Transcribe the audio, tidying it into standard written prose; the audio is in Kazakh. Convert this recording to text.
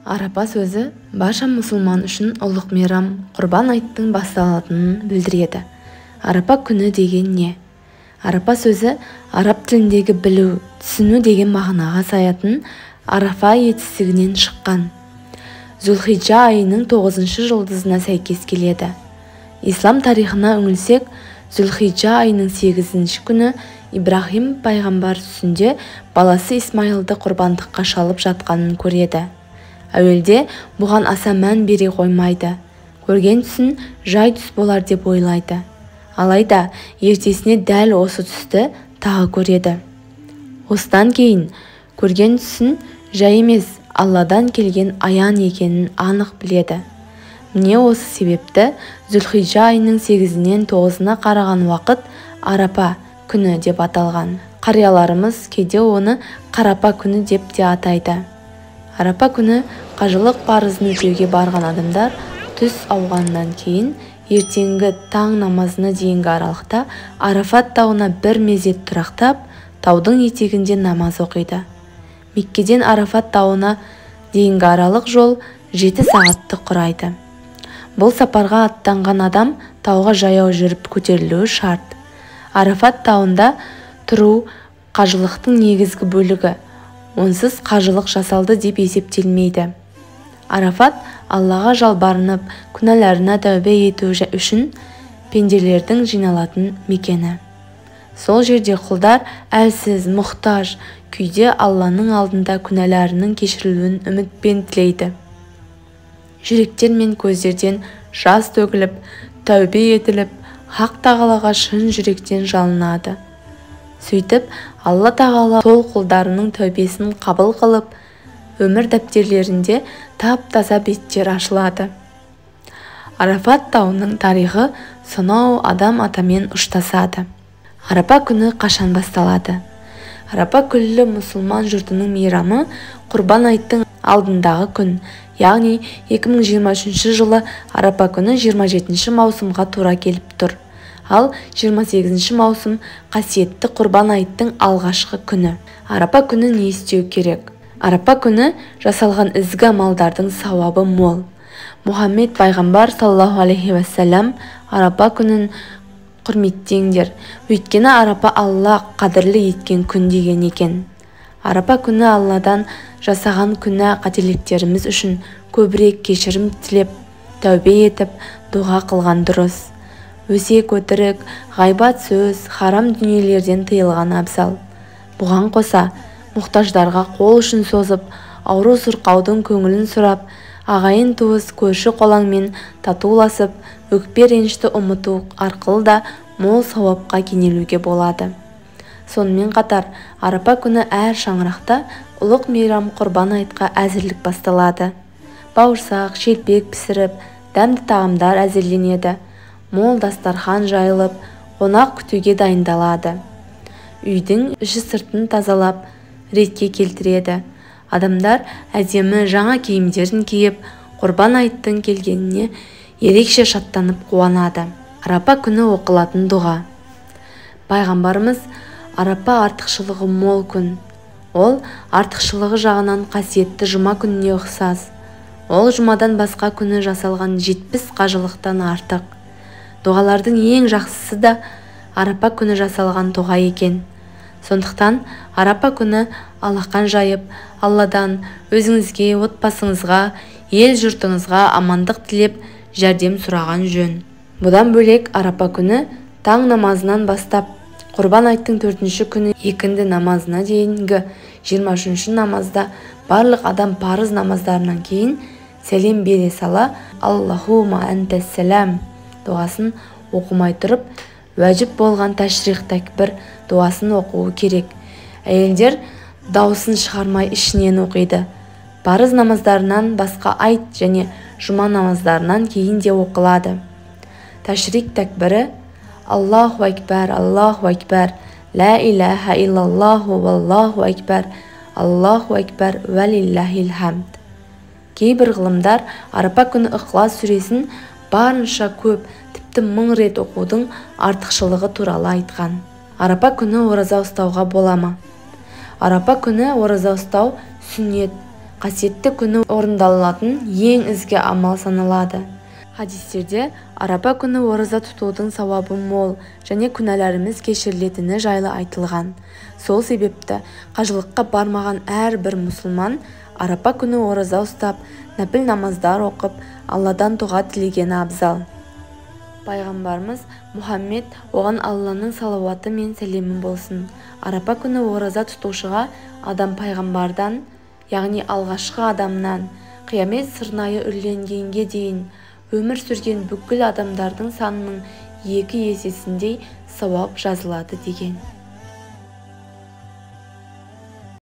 Арапа сөзі барша мұсылман үшін ұлық мейрам Құрбан айттың басталатынын білдіреді. Арапа күні деген не? Арапа сөзі араб тіліндегі білу, түсіну деген мағынаға саятын Арафа етістігінен шыққан. Зүлхиджа айының 9-шы жұлдызына сәйкес келеді. Ислам тарихына үңілсек, Зүлхиджа айының 8-ші күні Ибрахим пайғамбар түсінде баласы Исмайылды құрбандыққа шалып жатқанын көреді. Әуелде бұған аса мән бере қоймайды. Көрген түсін жай түс болар деп ойлайды. Алайда ертесіне дәл осы түсті тағы көреді. Осыдан кейін көрген түсін жай емес, Алладан келген аян екенін анық біледі. Міне осы себепті Зүлхиджа айының 8-нен 9-на қараған уақыт Арапа күні деп аталған. Қарияларымыз кейде оны Қарапа күні деп те атайды. Арапа күні қажылық парызын өтеуге барған адамдар түс ауғаннан кейін ертеңгі таң намазына дейінгі аралықта Арафат тауына бір мезет тұрақтап, таудың етегінде намаз оқиды. Меккеден Арафат тауына дейінгі аралық жол 7 сағатты құрайды. Бұл сапарға аттанған адам тауға жаяу жүріп көтерілуі шарт. Арафат тауында тұру қажылықтың негізгі бөлігі. Онсыз қажылық жасалды деп есептелмейді. Арафат Аллаға жалбарынып, күнәларына тәубе ету үшін пенделердің жиналатын мекені. Сол жерде құлдар әлсіз, мұқтаж күйде Алланың алдында күнәларының кешірілуін үмітпен тілейді. Жүректер мен көздерден жас төгіліп, тәубе етіліп, Хақ Тағалаға шын жүректен жалынады. Сөйтіп, Алла Тағала сол құлдарының тәубесін қабыл қылып, өмір дәптерлерінде тап-таза беттер ашылады. Арафат тауының тарихы сонау адам атамен ұштасады. Арапа күні қашан басталады? Арапа күллі мұсылман жұртының мейрамы Құрбан айттың алдындағы күн, яғни 2023 жылы Арапа күні 27 маусымға тура келіп тұр. Ал 28 маусым қасиетті Құрбан айттың алғашқы күні. Арапа күні не істеу керек? Арапа күні жасалған ізгі амалдардың сауабы мол. Мұхаммед пайғамбар саллаллаху алейхи уассалам Арапа күнін құрметтеңдер, өйткені Арапа Алла қадірлі еткен күн деген екен. Арапа күні Алладан жасаған күнә қателіктеріміз үшін көбірек кешірім тілеп, тәубе етіп, дұға қылған дұрыс. Өсек, өтірік, ғайбат сөз, харам дүниелерден тыйылған абзал. Бұған қоса, мұқтаждарға қол ұшын созып, ауру сұрқаудың көңілін сұрап, ағайын туыс көрші қолаңмен татуласып, өкпе ренішті ұмыту арқылы да мол сауапқа кенелуге болады. Сонымен қатар, Арапа күні әр шаңырақта ұлық мейрам Құрбан айтқа әзірлік басталады. Бауырсақ, шелпек пісіріп, дәмді тағамдар әзірленеді. Мол дастархан жайылып, қонақ күтуге дайындалады. Үйдің іші сыртын тазалап, ретке келтіреді. Адамдар әдемі жаңа киімдерін киіп, Құрбан айттың келгеніне ерекше шаттанып қуанады. Арапа күні оқылатын дұға. Пайғамбарымыз Арапа артықшылығы мол күн. Ол артықшылығы жағынан қасиетті жұма күніне ұқсас. Ол жұмадан басқа күні жасалған 70 қажылықтан артық. Дұғалардың ең жақсысы да Арапа күні жасалған дұға екен. Сондықтан Арапа күні алақан жайып, Алладан өзіңізге, отбасыңызға, ел жұртыңызға амандық тілеп, жәрдем сұраған жөн. Бұдан бөлек Арапа күні таң намазынан бастап, Құрбан айттың 4-ші күні екінді намазына дейінгі 23-ші намазда барлық адам парыз намаздарынан кейін сәлем бере сала Аллахума антассалам дұғасын оқымай тұрып, уәжіп болған тәшрих тәкбір дұғасын оқуы керек. Әйелдер дауысын шығармай ішінен оқиды. Парыз намаздарынан басқа айт және жұма намаздарынан кейін де оқылады. Тәшрик тәкбірі Аллаху акбар, Аллаху акбар, ла илаха иллаллаху валлаху акбар, Аллаху акбар валиллахил хамд. Кейбір ғылымдар Арапа күні Иқлас сүресін барынша көп, тіпті 1000 рет оқудың артықшылығы туралы айтқан. Арапа күні ораза ұстауға бола ма? Арапа күні ораза ұстау сүннет. қасиетті күні орындалатын ең ізгі амал саналады. Хадистерде арапа күні ораза тұтудың сауабы мол және күнәларымыз кешірілетіні жайлы айтылған. Сол себепті қажылыққа бармаған әрбір мұсылман арапа күні ораза ұстап, нәпіл намаздар оқып, Алладан дұға тілегені абзал. Пайғамбарымыз Мұхаммед, оған Алланың салауаты мен сәлемі болсын. Арапа күні ораза тұтушыға адам пайғамбардан, яғни алғашқы адамнан, қиямет сырнайы үрленгенге дейін өмір сүрген бүкіл адамдардың санының 2 есесіндей сауап жазылады деген.